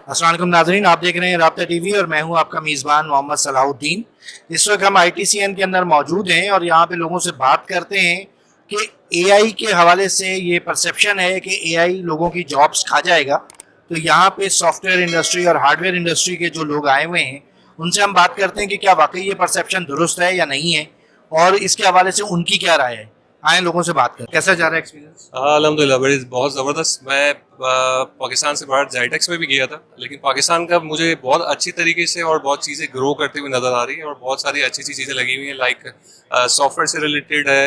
अस्सलाम वालेकुम नाज़रीन, आप देख रहे हैं राब्ता टीवी और मैं हूं आपका मेज़बान मोहम्मद सलाहुद्दीन। इस वक्त हम आईटीसीएन के अंदर मौजूद हैं और यहाँ पे लोगों से बात करते हैं कि एआई के हवाले से ये परसेप्शन है कि एआई लोगों की जॉब्स खा जाएगा। तो यहाँ पे सॉफ्टवेयर इंडस्ट्री और हार्डवेयर इंडस्ट्री के जो लोग आए हुए हैं उनसे हम बात करते हैं कि क्या वाकई ये परसेप्शन दुरुस्त है या नहीं है और इसके हवाले से उनकी क्या राय है। आए लोगों से बात करें, कैसा जा रहा है एक्सपीरियंस? अल्हम्दुलिल्लाह बड़ी बहुत ज़बरदस्त। मैं पाकिस्तान से बाहर जाइटेक्स में भी गया था, लेकिन पाकिस्तान का मुझे बहुत अच्छी तरीके से और बहुत चीज़ें ग्रो करते हुए नज़र आ रही है और बहुत सारी अच्छी अच्छी चीज़ें लगी हुई हैं। लाइक सॉफ्टवेयर से रिलेटेड है,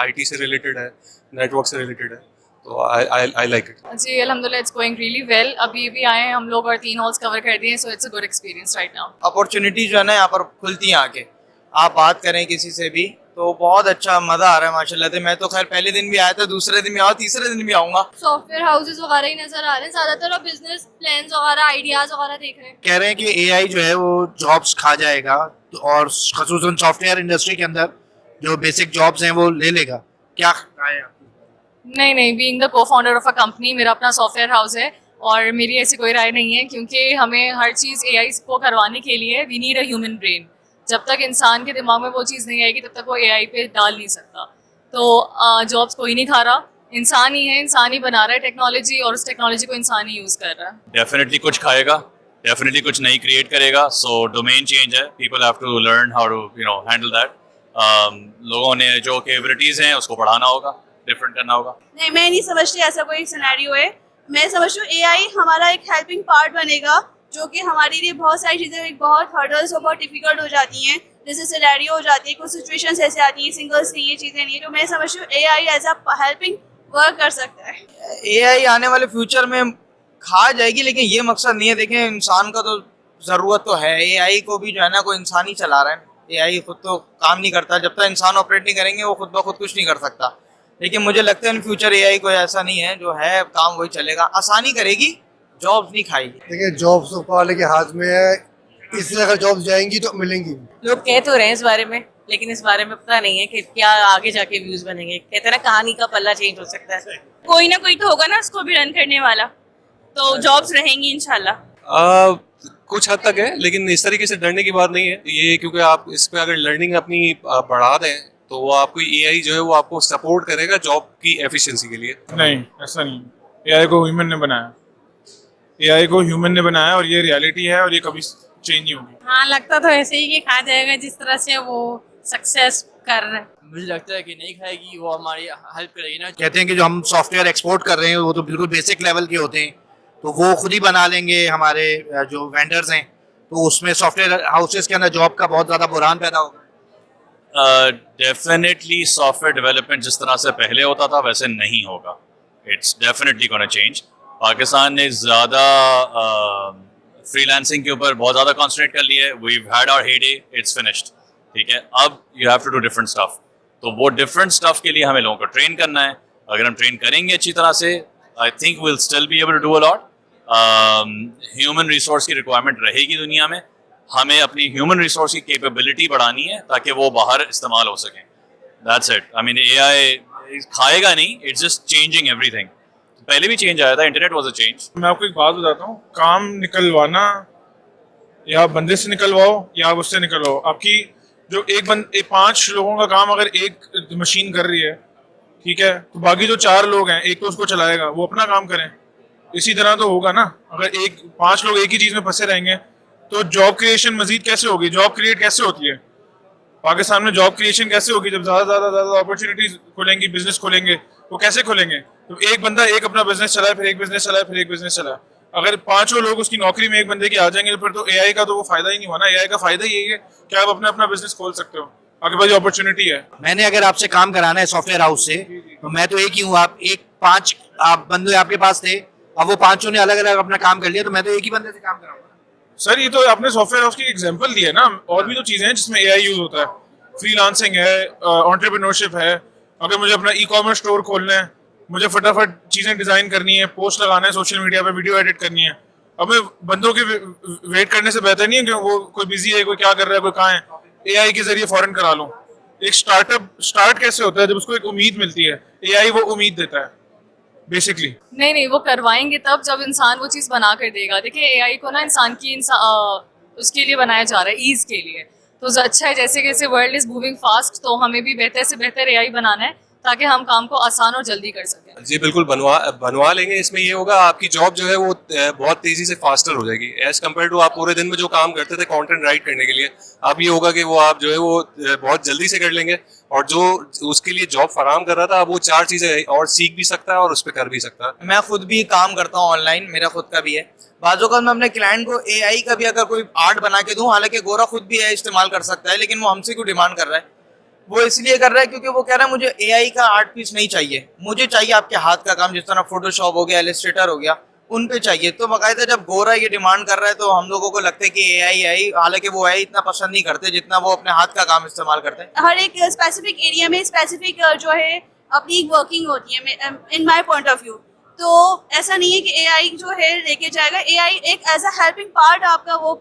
आईटी से रिलेटेड है, नेटवर्क से रिलेटेड है, तो आई लाइक इट। जी अल्हम्दुलिल्लाह इट्स गोइंग रियली वेल। अभी भी आए हैं हम लोग और 3 हॉल्स कवर कर दिए, so it's a good experience right now. Opportunity जो है ना यहाँ पर खुलती हैं आके, आप बात करें किसी से भी तो बहुत अच्छा मजा आ रहा है माशाल्लाह से। मैं तो खैर पहले दिन भी आया था, दूसरे दिन भी आया, तीसरे दिन भी आऊंगा। सॉफ्टवेयर हाउसेज वगैरह ही नजर आ रहे हैं ज्यादातर, और बिजनेस प्लान्स वगैरह आइडियाज वगैरह देख रहे हैं। कह रहे हैं कि एआई जो है वो जॉब्स खा जाएगा और खसूसन सॉफ्टवेयर इंडस्ट्री के अंदर जो बेसिक जॉब्स हैं वो ले लेगा। क्या राय है आपकी? नहीं, being the co-founder of a company, मेरा अपना सॉफ्टवेयर हाउस है और मेरी ऐसी कोई राय नहीं है, क्योंकि हमें हर चीज़ एआई को करवाने के लिए we need a human brain. जब तक इंसान के दिमाग में वो चीज़ नहीं आएगी तब तक वो एआई पे डाल नहीं सकता। तो जॉब्स कोई नहीं खा रहा, इंसान ही है, इंसान ही बना रहा है टेक्नोलॉजी और उस टेक्नोलॉजी को इंसान ही यूज़ कर रहा है। डेफिनेटली कुछ खाएगा, डेफिनेटली कुछ नई क्रिएट करेगा। सो डोमेन चेंज है, people have to learn how to handle that. लोगों ने जो कैपेबिलिटीज हैं उसको बढ़ाना होगा, डिफरेंट करना होगा। नहीं, मैं नहीं समझती ऐसा कोई सिनेरियो है। मैं समझती हूँ एआई हमारा एक हेल्पिंग पार्ट बनेगा, जो कि हमारे लिए बहुत सारी चीज़ें एक बहुत हर्डल्स और बहुत डिफिकल्ट हो जाती हैं, जैसे सिनेरियो हो जाती है, कुछ सिचुएशंस ऐसे आती हैं, सिंगल्स नहीं, ये चीज़ें नहीं। तो मैं समझती हूँ AI as a helping work कर सकता है। एआई आने वाले फ्यूचर में खा जाएगी, लेकिन ये मकसद नहीं है। देखें, इंसान का तो जरूरत तो है, एआई को भी जो है ना कोई इंसान ही चला रहा है। एआई खुद तो काम नहीं करता, जब तक इंसान ऑपरेट नहीं करेंगे वो खुद ब खुद कुछ नहीं कर सकता। लेकिन मुझे लगता है इन फ्यूचर एआई कोई ऐसा नहीं है, जो है काम वही चलेगा, आसानी करेगी, जॉब्स नहीं खाएगी। देखिए, जॉब्स तो वाले के हाथ में है, इसलिए अगर जॉब्स जाएंगी तो मिलेंगी। लोग कह तो रहे हैं इस बारे में, लेकिन इस बारे में पता नहीं है कि क्या आगे जाके व्यूज बनेंगे। कहते हैं ना, कहानी का पल्ला चेंज हो सकता है। कोई ना कोई तो होगा ना उसको भी रन करने वाला, तो जॉब्स रहेंगी इंशाल्लाह। कुछ हद तक है, लेकिन इस तरीके से डरने की बात नहीं है ये, क्योंकि आप इस पे अगर लर्निंग अपनी बढ़ा दें तो वो आपको एआई जो है वो आपको सपोर्ट करेगा जॉब की एफिशिएंसी के लिए। नहीं, ऐसा नहीं। एआई को ह्यूमन ने बनाया, एआई को ह्यूमन ने बनाया और ये रियलिटी है और ये कभी चेंज नहीं होगी। हाँ, लगता तो ऐसे ही कि खा जाएगा, जिस तरह से वो सक्सेस कर रहे हैं। मुझे लगता है कि नहीं खाएगी, वो हमारी हेल्प करेगी ना। कहते हैं कि जो हम सॉफ्टवेयर एक्सपोर्ट कर रहे हैं वो तो बिल्कुल बेसिक लेवल के होते हैं, तो वो खुद ही बना लेंगे हमारे जो वेंडर्स हैं, तो उसमें सॉफ्टवेयर हाउसेस के अंदर जॉब का बहुत ज़्यादा बुरान पैदा होगा। डेफिनेटली सॉफ्टवेयर डेवलपमेंट जिस तरह से पहले होता था वैसे नहीं होगा। It's definitely gonna change. Pakistan ने ज़्यादा फ्रीलांसिंग के ऊपर बहुत ज़्यादा कॉन्सेंट्रेट कर लिया है। We've had our heyday, it's finished, ठीक है। अब you have to do different stuff, तो वो डिफरेंट स्टफ के लिए हमें लोगों को ट्रेन करना है। अगर हम ट्रेन करेंगे अच्छी तरह से, I think will still be able to do a lot. Human resource की रिक्वायरमेंट रहेगी दुनिया में, हमें अपनी ह्यूमन रिसोर्स की कैपेबिलिटी बढ़ानी है ताकि वो बाहर इस्तेमाल हो सकें। That's it. I mean AI खाएगा नहीं, इट्स जस्ट चेंजिंग एवरीथिंग। पहले भी चेंज आया था, इंटरनेट वाज अ चेंज। मैं आपको एक बात बताता हूँ, काम निकलवाना या बंदे से निकलवाओ या उससे निकलवाओ, आपकी जो पांच लोगों का काम अगर एक मशीन कर रही है, ठीक है, तो बाकी जो 4 लोग हैं, एक तो उसको चलाएगा, वो अपना काम करें। इसी तरह तो होगा ना। अगर 5 लोग एक ही चीज में फंसे रहेंगे तो जॉब क्रिएशन मजीद कैसे होगी? जॉब क्रिएट कैसे होती है पाकिस्तान में? जॉब क्रिएशन कैसे होगी जब ज्यादा अपॉर्चुनिटीज खुलेंगी, बिजनेस खोलेंगे, वो कैसे खोलेंगे? तो एक बंदा एक अपना बिजनेस चलाए, फिर एक बिजनेस चलाए, फिर एक बिजनेस चलाए। अगर 5 लोग उसकी नौकरी में एक बंदे की आ जाएंगे तो फिर तो एआई का तो वो फायदा ही नहीं हुआ ना। एआई का फायदा यही है कि आप अपना बिजनेस खोल सकते हो, आपके पास अपॉर्चुनिटी है। मैंने अगर आपसे काम कराना है सॉफ्टवेयर हाउस से, तो मैं तो एक ही हूँ, आप 5 आप बंदे आपके पास थे, अब वो 5 ने अलग अलग अपना काम कर लिया, तो मैं तो एक ही बंदे से काम कराऊंगा। सर, ये तो आपने सॉफ्टवेयर हाउस की एग्जांपल दी है ना, और भी तो चीजें हैं जिसमें एआई यूज होता है। फ्रीलांसिंग है, एंटरप्रेन्योरशिप है। अगर मुझे अपना ई-कॉमर्स स्टोर खोलना है, मुझे फटाफट चीजें डिजाइन करनी है, पोस्ट लगाना है सोशल मीडिया पे, वीडियो एडिट करनी है, अब मैं बंदों के वेट करने से बेहतर नहीं है कि वो कोई बिजी है, कोई क्या कर रहा है, कोई कहाँ है, एआई के जरिए फौरन करा लूं। एक स्टार्टअप स्टार्ट कैसे होता है? जब उसको एक उम्मीद मिलती है, एआई वो उम्मीद देता है। बेसिकली। नहीं, वो करवाएंगे तब जब इंसान वो चीज़ बना कर देगा। देखिए एआई को ना इंसान की उसके लिए बनाया जा रहा है, ईज के लिए। तो अच्छा है, जैसे जैसे वर्ल्ड इज मूविंग फास्ट, तो हमें भी बेहतर से बेहतर एआई बनाना है ताकि हम काम को आसान और जल्दी कर सकें। जी बिल्कुल, बनवा लेंगे। इसमें ये होगा, आपकी जॉब जो है वो बहुत तेजी से फास्टर हो जाएगी एज कम्पेयर टू आप पूरे दिन में जो काम करते थे कंटेंट राइट करने के लिए। अब ये होगा कि वो आप जो है वो बहुत जल्दी से कर लेंगे, और जो उसके लिए जॉब फराम कर रहा था अब वो 4 चीजें और सीख भी सकता है और उस पर कर भी सकता है। मैं खुद भी काम करता हूँ ऑनलाइन, मेरा खुद का भी है। बाजू का मैं अपने क्लाइंट को एआई का भी अगर कोई आर्ट बना के दूं, हालांकि गोरा खुद भी एआई इस्तेमाल कर सकता है, लेकिन वो हमसे क्यों डिमांड कर रहा है? वो इसलिए कर रहा है क्योंकि वो कह रहा है मुझे एआई का आर्ट पीस नहीं चाहिए, मुझे चाहिए आपके हाथ का काम, जिस तरह फोटोशॉप हो गया, इलस्ट्रेटर हो गया, उन पे चाहिए। तो बाकायदा जब गोरा ये डिमांड कर रहा है तो हम लोगों को लगता है कि एआई, हालांकि वो एआई इतना पसंद नहीं करते जितना वो अपने हाथ का काम इस्तेमाल करते हैं। हर एक स्पेसिफिक एरिया में स्पेसिफिक जो है अपनी वर्किंग होती है in my point of view. तो ऐसा नहीं है कि एआई जो है लेके जाएगा, एआई एक एज अ हेल्पिंग पार्ट आपका वो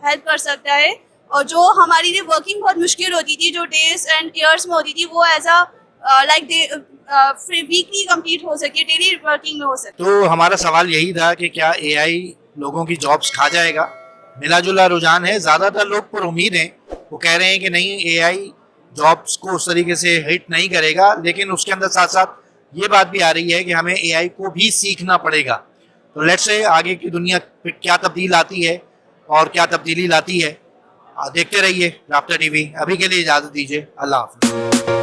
हेल्प कर सकता है। और जो हमारी लिए वर्किंग बहुत मुश्किल होती थी, जो डेज एंड ईयर्स में होती थी, वो as a like weekly complete हो सके, डेली वर्किंग में हो सके। तो हमारा सवाल यही था कि क्या एआई लोगों की जॉब्स खा जाएगा। मिला जुला रुझान है, ज़्यादातर लोग पर उम्मीद है, वो कह रहे हैं कि नहीं, एआई जॉब्स को उस तरीके से हिट नहीं करेगा, लेकिन उसके अंदर साथ साथ ये बात भी आ रही है कि हमें एआई को भी सीखना पड़ेगा। तो लेट्स से आगे की दुनिया क्या तब्दील आती है और क्या तब्दीली लाती है, देखते रहिए राब्ता टीवी। अभी के लिए इजाज़त दीजिए, अल्लाह हाफ़िज़।